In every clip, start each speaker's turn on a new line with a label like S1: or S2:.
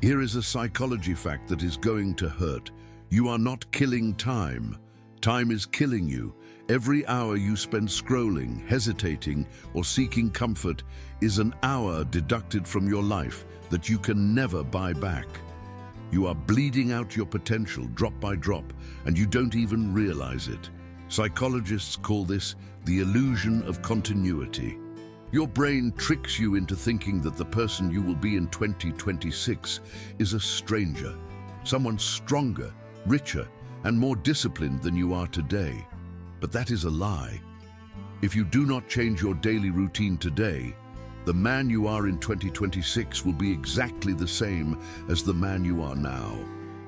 S1: Here is a psychology fact that is going to hurt. You are not killing time. Time is killing you. Every hour you spend scrolling, hesitating, or seeking comfort is an hour deducted from your life that you can never buy back. You are bleeding out your potential drop by drop, and you don't even realize it. Psychologists call this the illusion of continuity. Your brain tricks you into thinking that the person you will be in 2026 is a stranger, someone stronger, richer, and more disciplined than you are today. But that is a lie. If you do not change your daily routine today, the man you are in 2026 will be exactly the same as the man you are now.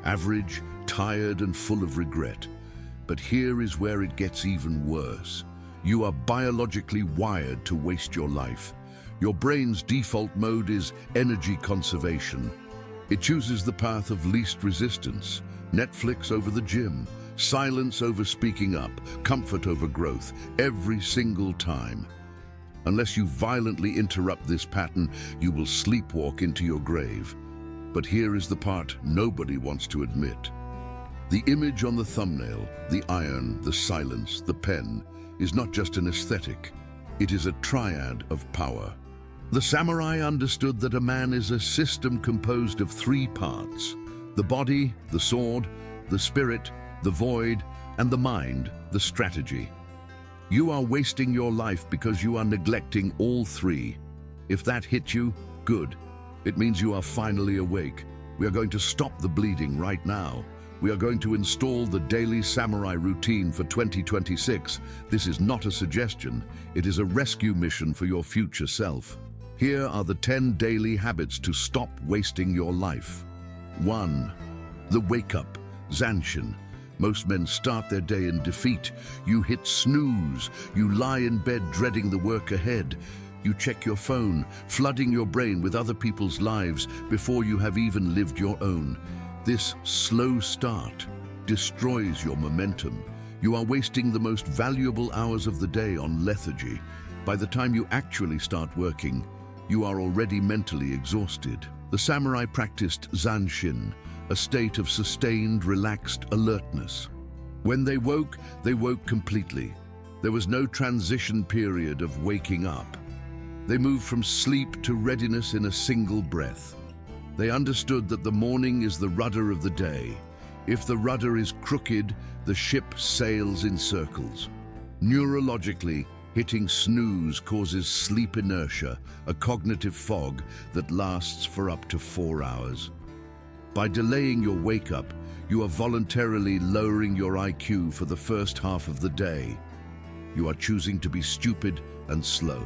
S1: Average, tired, and full of regret. But here is where it gets even worse. You are biologically wired to waste your life. Your brain's default mode is energy conservation. It chooses the path of least resistance. Netflix over the gym, silence over speaking up, comfort over growth, every single time. Unless you violently interrupt this pattern, you will sleepwalk into your grave. But here is the part nobody wants to admit. The image on the thumbnail, the iron, the silence, the pen, is not just an aesthetic. It is a triad of power. The samurai understood that a man is a system composed of three parts: the body, the sword, the spirit, the void, and the mind, the strategy. You are wasting your life because you are neglecting all three. If that hit you, good. It means you are finally awake. We are going to stop the bleeding right now. We are going to install the daily samurai routine for 2026. This is not a suggestion. It is a rescue mission for your future self. Here are the 10 daily habits to stop wasting your life. 1. The wake-up, Zanshin. Most men start their day in defeat. You hit snooze. You lie in bed dreading the work ahead. You check your phone, flooding your brain with other people's lives before you have even lived your own. This slow start destroys your momentum. You are wasting the most valuable hours of the day on lethargy. By the time you actually start working, you are already mentally exhausted. The samurai practiced Zanshin, a state of sustained, relaxed alertness. When they woke completely. There was no transition period of waking up. They moved from sleep to readiness in a single breath. They understood that the morning is the rudder of the day. If the rudder is crooked, the ship sails in circles. Neurologically, hitting snooze causes sleep inertia, a cognitive fog that lasts for up to 4 hours. By delaying your wake-up, you are voluntarily lowering your IQ for the first half of the day. You are choosing to be stupid and slow.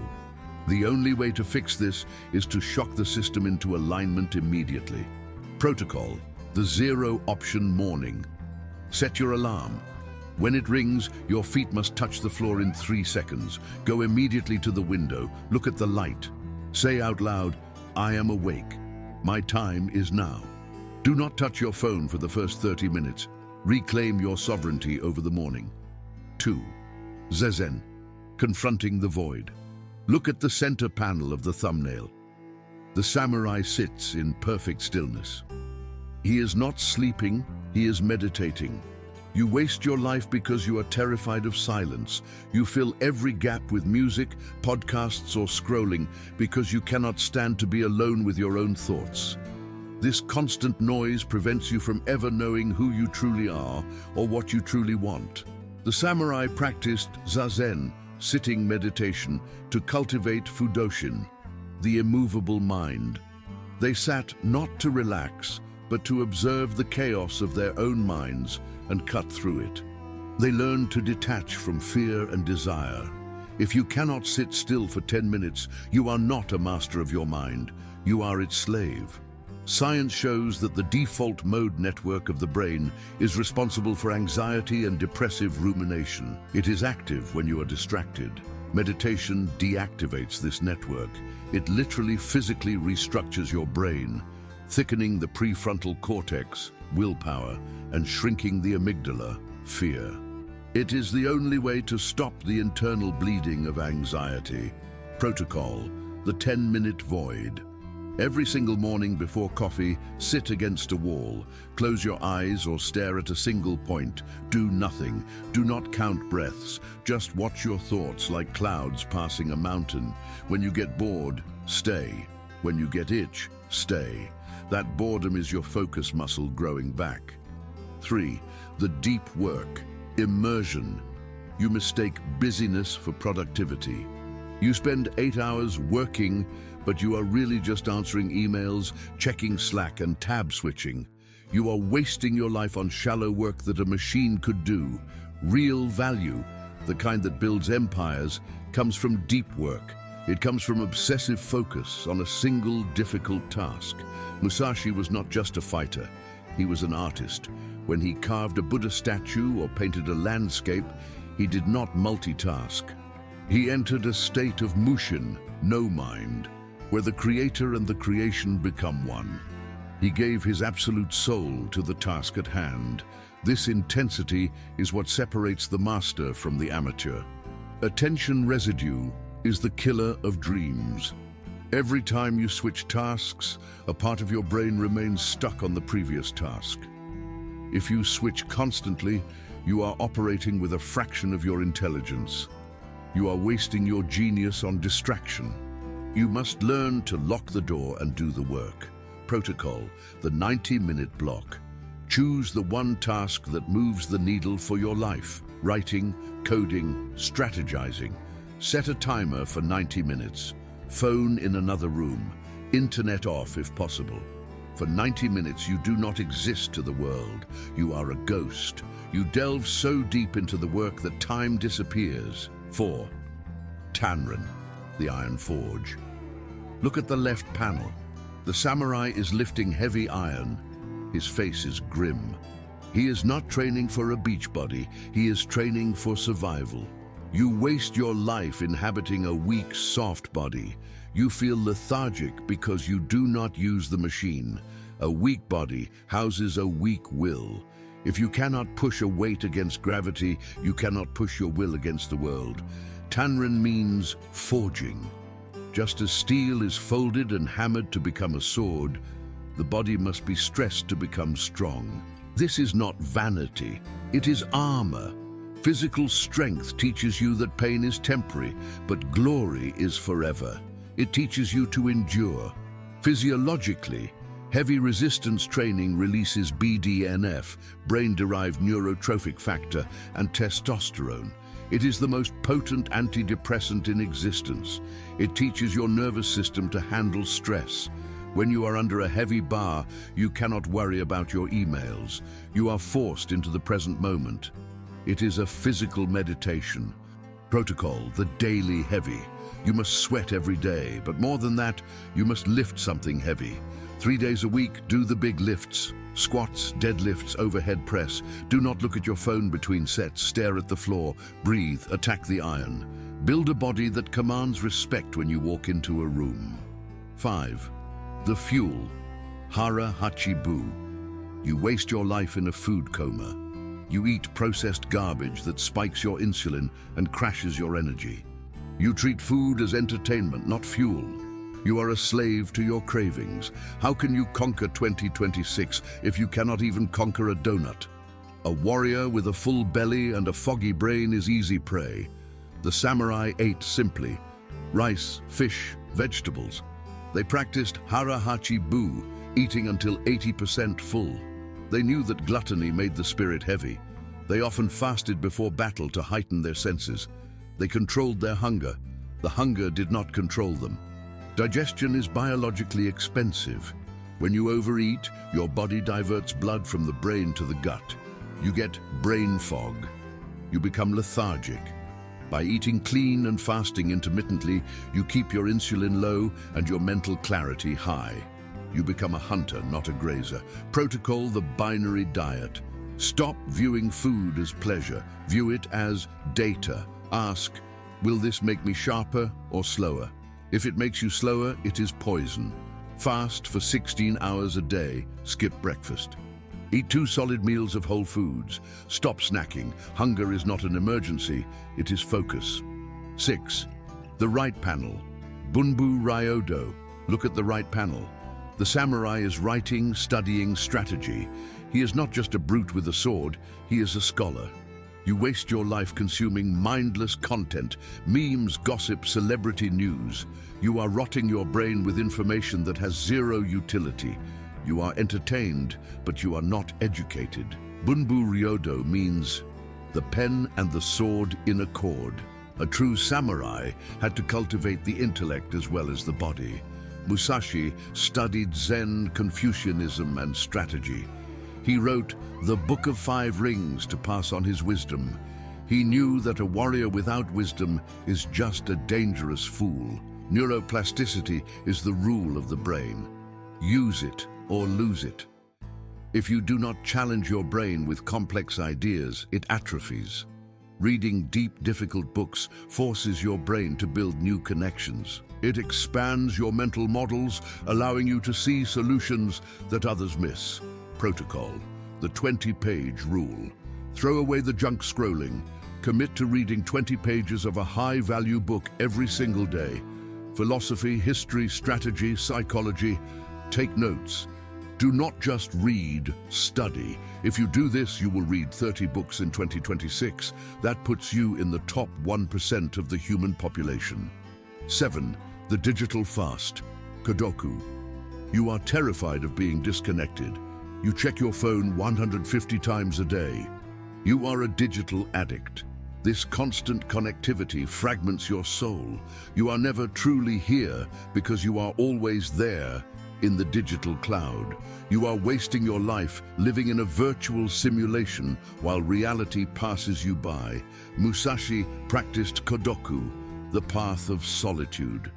S1: The only way to fix this is to shock the system into alignment immediately. Protocol: the zero-option morning. Set your alarm. When it rings, your feet must touch the floor in 3 seconds. Go immediately to the window. Look at the light. Say out loud, "I am awake. My time is now." Do not touch your phone for the first 30 minutes. Reclaim your sovereignty over the morning. 2. Zazen, confronting the void. Look at the center panel of the thumbnail. The samurai sits in perfect stillness. He is not sleeping, he is meditating. You waste your life because you are terrified of silence. You fill every gap with music, podcasts, or scrolling because you cannot stand to be alone with your own thoughts. This constant noise prevents you from ever knowing who you truly are or what you truly want. The samurai practiced Zazen, sitting meditation, to cultivate Fudoshin, the immovable mind. They sat not to relax, but to observe the chaos of their own minds and cut through it. They learned to detach from fear and desire. If you cannot sit still for 10 minutes, you are not a master of your mind. You are its slave. Science shows that the default mode network of the brain is responsible for anxiety and depressive rumination. It is active when you are distracted. Meditation deactivates this network. It literally physically restructures your brain, thickening the prefrontal cortex, willpower, and shrinking the amygdala, fear. It is the only way to stop the internal bleeding of anxiety. Protocol: the 10-minute void. Every single morning before coffee, sit against a wall. Close your eyes or stare at a single point. Do nothing. Do not count breaths. Just watch your thoughts like clouds passing a mountain. When you get bored, stay. When you get itch, stay. That boredom is your focus muscle growing back. 3. The deep work. Immersion. You mistake busyness for productivity. You spend 8 hours working, but you are really just answering emails, checking Slack and tab switching. You are wasting your life on shallow work that a machine could do. Real value, the kind that builds empires, comes from deep work. It comes from obsessive focus on a single difficult task. Musashi was not just a fighter, he was an artist. When he carved a Buddha statue or painted a landscape, he did not multitask. He entered a state of mushin, no mind, where the creator and the creation become one. He gave his absolute soul to the task at hand. This intensity is what separates the master from the amateur. Attention residue is the killer of dreams. Every time you switch tasks, a part of your brain remains stuck on the previous task. If you switch constantly, you are operating with a fraction of your intelligence. You are wasting your genius on distraction. You must learn to lock the door and do the work. Protocol, the 90-minute block. Choose the one task that moves the needle for your life. Writing, coding, strategizing. Set a timer for 90 minutes. Phone in another room. Internet off if possible. For 90 minutes you do not exist to the world. You are a ghost. You delve so deep into the work that time disappears. 4. Tanrin, the Iron Forge. Look at the left panel. The samurai is lifting heavy iron. His face is grim. He is not training for a beach body. He is training for survival. You waste your life inhabiting a weak, soft body. You feel lethargic because you do not use the machine. A weak body houses a weak will. If you cannot push a weight against gravity, you cannot push your will against the world. Tanrin means forging. Just as steel is folded and hammered to become a sword, the body must be stressed to become strong. This is not vanity, it is armor. Physical strength teaches you that pain is temporary, but glory is forever. It teaches you to endure. Physiologically, heavy resistance training releases BDNF, brain-derived neurotrophic factor, and testosterone. It is the most potent antidepressant in existence. It teaches your nervous system to handle stress. When you are under a heavy bar, you cannot worry about your emails. You are forced into the present moment. It is a physical meditation. Protocol, the daily heavy. You must sweat every day, but more than that, you must lift something heavy. 3 days a week, do the big lifts. Squats, deadlifts, overhead press. Do not look at your phone between sets. Stare at the floor. Breathe. Attack the iron. Build a body that commands respect when you walk into a room. 5. The fuel. Hara Hachi Bu. You waste your life in a food coma. You eat processed garbage that spikes your insulin and crashes your energy. You treat food as entertainment, not fuel. You are a slave to your cravings. How can you conquer 2026 if you cannot even conquer a donut? A warrior with a full belly and a foggy brain is easy prey. The samurai ate simply. Rice, fish, vegetables. They practiced Hara Hachi Bu, eating until 80% full. They knew that gluttony made the spirit heavy. They often fasted before battle to heighten their senses. They controlled their hunger. The hunger did not control them. Digestion is biologically expensive. When you overeat, your body diverts blood from the brain to the gut. You get brain fog. You become lethargic. By eating clean and fasting intermittently, you keep your insulin low and your mental clarity high. You become a hunter, not a grazer. Protocol, the binary diet. Stop viewing food as pleasure. View it as data. Ask, will this make me sharper or slower? If it makes you slower, it is poison. Fast for 16 hours a day. Skip breakfast. Eat 2 solid meals of whole foods. Stop snacking. Hunger is not an emergency, it is focus. 6. The right panel. Bunbu Ryodo. Look at the right panel. The samurai is writing, studying, strategy. He is not just a brute with a sword, he is a scholar. You waste your life consuming mindless content, memes, gossip, celebrity news. You are rotting your brain with information that has zero utility. You are entertained, but you are not educated. Bunbu Ryodo means the pen and the sword in accord. A true samurai had to cultivate the intellect as well as the body. Musashi studied Zen, Confucianism, and strategy. He wrote the Book of Five Rings to pass on his wisdom. He knew that a warrior without wisdom is just a dangerous fool. Neuroplasticity is the rule of the brain. Use it or lose it. If you do not challenge your brain with complex ideas, it atrophies. Reading deep, difficult books forces your brain to build new connections. It expands your mental models, allowing you to see solutions that others miss. Protocol, the 20-page rule. Throw away the junk scrolling. Commit to reading 20 pages of a high-value book every single day. Philosophy, history, strategy, psychology. Take notes. Do not just read, study. If you do this, you will read 30 books in 2026. That puts you in the top 1% of the human population. 7. The digital fast. Kodoku. You are terrified of being disconnected. You check your phone 150 times a day. You are a digital addict. This constant connectivity fragments your soul. You are never truly here because you are always there in the digital cloud. You are wasting your life living in a virtual simulation while reality passes you by. Musashi practiced Kodoku, the path of solitude.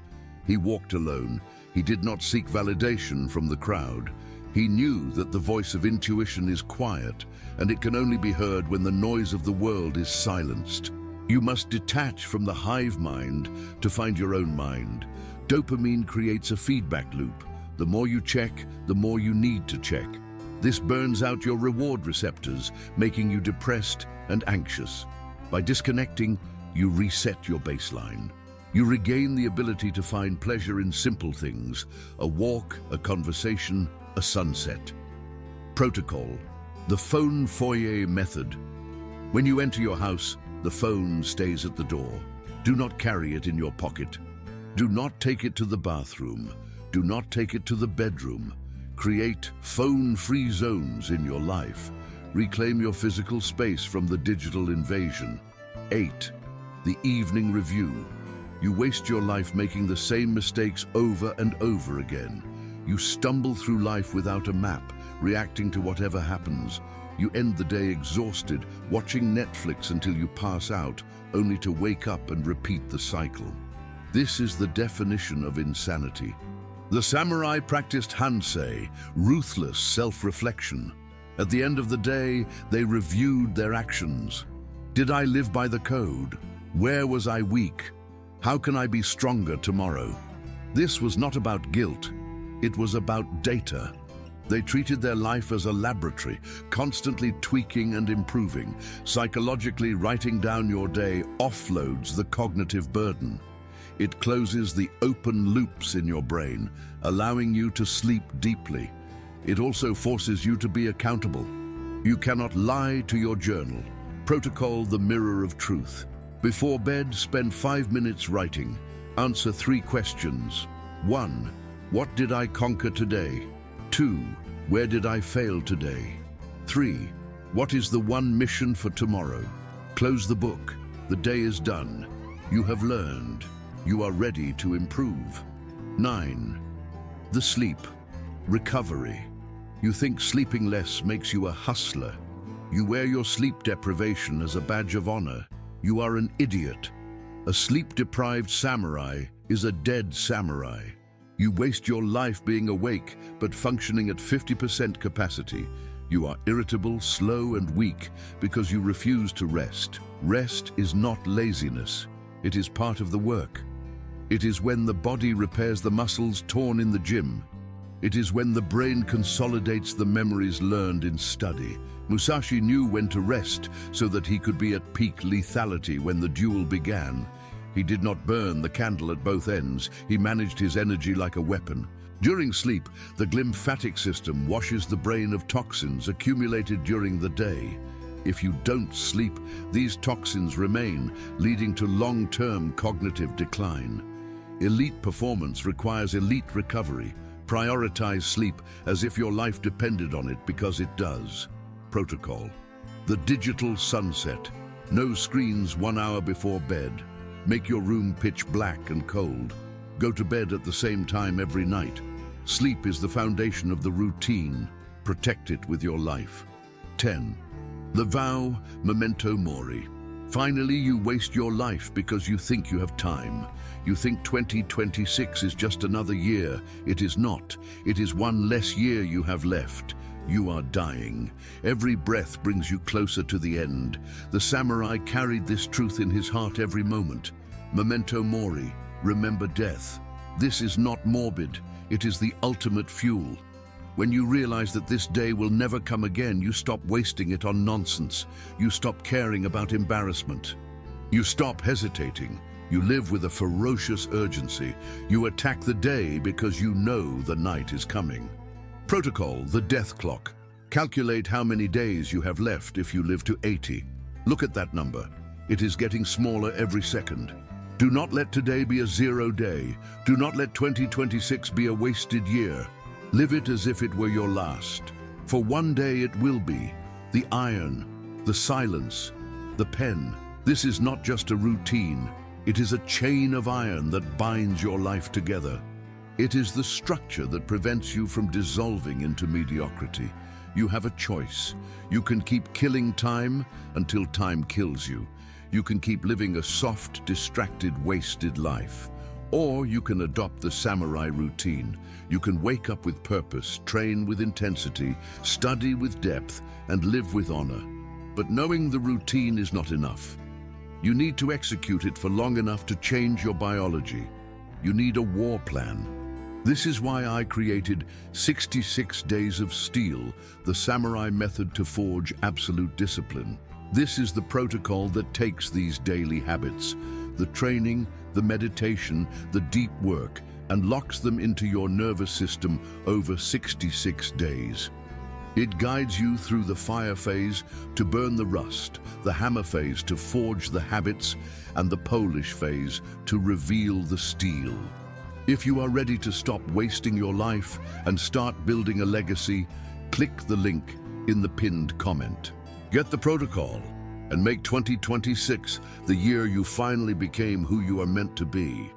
S1: He walked alone. He did not seek validation from the crowd. He knew that the voice of intuition is quiet, and it can only be heard when the noise of the world is silenced. You must detach from the hive mind to find your own mind. Dopamine creates a feedback loop. The more you check, the more you need to check. This burns out your reward receptors, making you depressed and anxious. By disconnecting, you reset your baseline. You regain the ability to find pleasure in simple things: a walk, a conversation, a sunset. Protocol, the phone foyer method. When you enter your house, the phone stays at the door. Do not carry it in your pocket. Do not take it to the bathroom. Do not take it to the bedroom. Create phone-free zones in your life. Reclaim your physical space from the digital invasion. 8. The evening review. You waste your life making the same mistakes over and over again. You stumble through life without a map, reacting to whatever happens. You end the day exhausted, watching Netflix until you pass out, only to wake up and repeat the cycle. This is the definition of insanity. The samurai practiced hansei, ruthless self-reflection. At the end of the day, they reviewed their actions. Did I live by the code? Where was I weak? How can I be stronger tomorrow? This was not about guilt. It was about data. They treated their life as a laboratory, constantly tweaking and improving. Psychologically, writing down your day offloads the cognitive burden. It closes the open loops in your brain, allowing you to sleep deeply. It also forces you to be accountable. You cannot lie to your journal. Protocol, the mirror of truth. Before bed, spend 5 minutes writing. Answer 3 questions. 1. What did I conquer today? 2. Where did I fail today? 3. What is the one mission for tomorrow? Close the book. The day is done. You have learned. You are ready to improve. 9. The sleep. Recovery. You think sleeping less makes you a hustler. You wear your sleep deprivation as a badge of honor. You are an idiot. A sleep-deprived samurai is a dead samurai. You waste your life being awake, but functioning at 50% capacity. You are irritable, slow, and weak because you refuse to rest. Rest is not laziness. It is part of the work. It is when the body repairs the muscles torn in the gym. It is when the brain consolidates the memories learned in study. Musashi knew when to rest so that he could be at peak lethality when the duel began. He did not burn the candle at both ends. He managed his energy like a weapon. During sleep, the glymphatic system washes the brain of toxins accumulated during the day. If you don't sleep, these toxins remain, leading to long-term cognitive decline. Elite performance requires elite recovery. Prioritize sleep as if your life depended on it, because it does. Protocol. The digital sunset. No screens 1 hour before bed. Make your room pitch black and cold. Go to bed at the same time every night. Sleep is the foundation of the routine. Protect it with your life. 10. The vow, memento mori. Finally, you waste your life because you think you have time. You think 2026 is just another year. It is not. It is one less year you have left. You are dying. Every breath brings you closer to the end. The samurai carried this truth in his heart every moment. Memento mori. Remember death. This is not morbid. It is the ultimate fuel. When you realize that this day will never come again, you stop wasting it on nonsense. You stop caring about embarrassment. You stop hesitating. You live with a ferocious urgency. You attack the day because you know the night is coming. Protocol, the death clock. Calculate how many days you have left if you live to 80. Look at that number. It is getting smaller every second. Do not let today be a zero day. Do not let 2026 be a wasted year. Live it as if it were your last. For one day it will be. The iron, the silence, the pen. This is not just a routine. It is a chain of iron that binds your life together. It is the structure that prevents you from dissolving into mediocrity. You have a choice. You can keep killing time until time kills you. You can keep living a soft, distracted, wasted life. Or you can adopt the samurai routine. You can wake up with purpose, train with intensity, study with depth, and live with honor. But knowing the routine is not enough. You need to execute it for long enough to change your biology. You need a war plan. This is why I created 66 Days of Steel, the samurai method to forge absolute discipline. This is the protocol that takes these daily habits, the training, the meditation, the deep work, and locks them into your nervous system over 66 days. It guides you through the fire phase to burn the rust, the hammer phase to forge the habits, and the polish phase to reveal the steel. If you are ready to stop wasting your life and start building a legacy, click the link in the pinned comment. Get the protocol and make 2026 the year you finally became who you are meant to be.